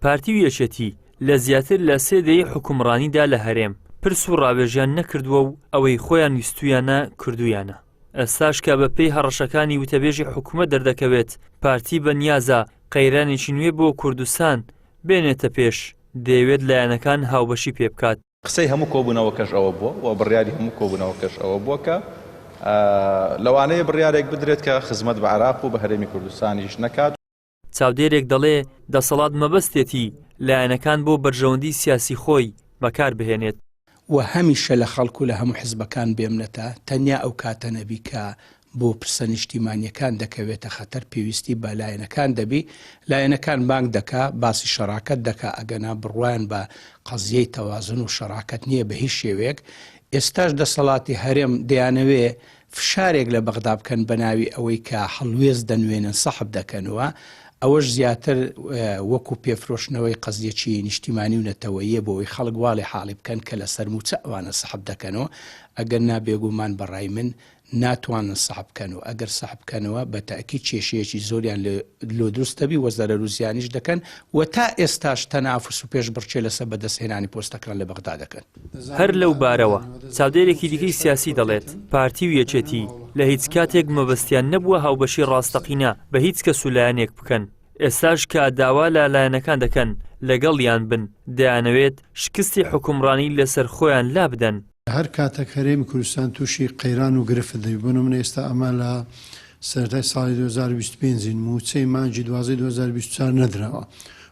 پارتی و یەکێتی لە زیاتر لە 3 دەی حکومڕانیدا لە هەرێم پرس و ڕابێژیان نەکردووە و ئەوەی خۆیان ویستویانە کردویانە. ئێستاش کە بە پێی هەڕەشەکانی وتەبێژی حکوومەت دەردەکەوێت پارتی بەنیازە قەیرانێکی نوێ بۆ کوردستان بێنێتە پێش دەیەوێت لایەنەکان هاوبەشی پێ بکات. قسەی هەموو کۆبوونەوەکەش ئەوە بووە و بڕیاری هەموو کۆبوونەوەکەش ئەوە بووە کە لەوانەیە بڕیارێک بدرێت کە خزمەت بە عێراق و بە هەرێمی کوردستانیش نەکات. چاودێرێک دەڵێ دەسەڵات مەبەستێتی لایەنەکان بۆ بەرژەوەندی سیاسی خۆی بەکار بهێنێت و هەمیشە لە خەڵکو لە هەموو حزبەکان بێمنێتە تەنیا ئەو کاتە نەبی کە بۆ پرسە نیشتیمانیەکان دەکەوێتە خەتەر پێویستی بە لایەنەکان دەبی لایەنەکان بانگ دەکا باسی شەراکەت دەکا ئەگەنا بڕوایان بە قەزیەی تەوازن و شەراکەت نییە بە هیچ شێوەیەک. ئێستاش دەسەڵاتی هەرێم دەیانەوێ فشارێک لە بەغدا بکەن بە ناوی ئەوەی کە هەڵوێز دەنوێنن سەحب دەکەنەوە ئەوەش زیاتر وەکو پێفرۆشتنەوەی قەزیەکی نیشتیمانی و نەتەوەییە بۆەوەی خەڵک واڵی حاڵی بکەن کە لە سەرموچە ئەوانە سەحب دەکەنەوە ئەگەر نابێگومان بەڕای من ناتوانن سەحب بکەنەوە ئەگەر سەحب بکەنەوە بە تاکید کێشەیەکی زۆریان لۆ دروستەبی وەزەرە روزیانیش دەکەن و تا ئێستاش تەنافوس و پێش بڕچێ لەسەر بەدەستهێنانی پۆستەکان لە بەغدا دەکەن. هەر لەو بارەوە چاودێرێکی دیکەی سیاسی دەڵێت پارتی و یەکێتی لە هیچ کاتێک مەبەستیان نەبووە هاوبەشی ڕاستەقینە بە هیچ کەس و لایەنێک بکەن. ئێستاش کە داوا لە لایەنەکان دەکەن لەگەڵیان بن دەیانەوێت شکستی حکومڕانی لەسەر خۆیان لا بدەن. هەر کاتێک هەرێمی کوردستان تووشی قەیران و گرفت دەبی بۆ نمونە ئێستا ئەمە لە سەرەتای ساڵی 2025 موچەی مانگی 12 2024 نەدراوە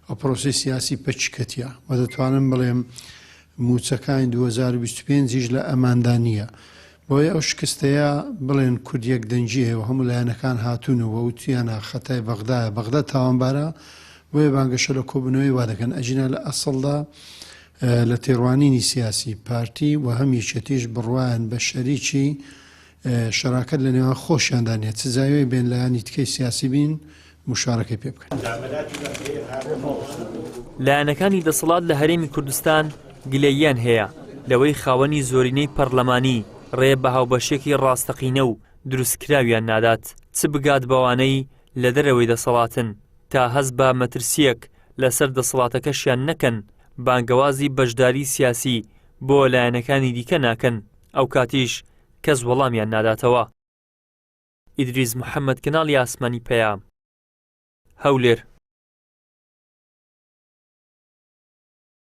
ئەو پرۆسی سیاسی پەچکەتیە و دەتوانم بڵێم موچەکانی 2025 لە ئەماندا نییە. بۆیە ئەو شکستەیە بڵێن کوردیەک دەنجیە و هەموو لایەنەکان هاتوونەوە وتیانە خەتای بەغدایە بەغدا تاوانبارە بۆیە بانگەشە لە کۆبوونەوەی وا دەکەن ئەجینە لە ئەسڵدا لە تێڕوانینی سیاسی پارتی و هەم یەکێتیش بڕوایان بە شەریکی شەراکەت لە نێوان خۆشیاندانێت سزاوی بێن لایانی تکەی سیاسی بین مشارەکەی پێ بکەن. لایەنەکانی دەسەڵات لە هەرێمی کوردستان گلەییان هەیە لەوەی خاوەنی زۆرینەی پەرلەمانی ڕێ بە هاوبەشێکی ڕاستەقینە و دروستکراویان نادات چ بگات بەوانەی لە دەرەوەی دەسەڵاتن تا هەست بە مەترسیەک لەسەر دەسەڵاتەکەشیان نەکەن بانگەوازی بەشداری سیاسی بۆ لایەنەکانی دیکە ناکەن ئەو کاتیش کەس وەڵامیان ناداتەوە. ئیدریس محەممەد کەناڵی ئاسمانی پەیام هەولێر.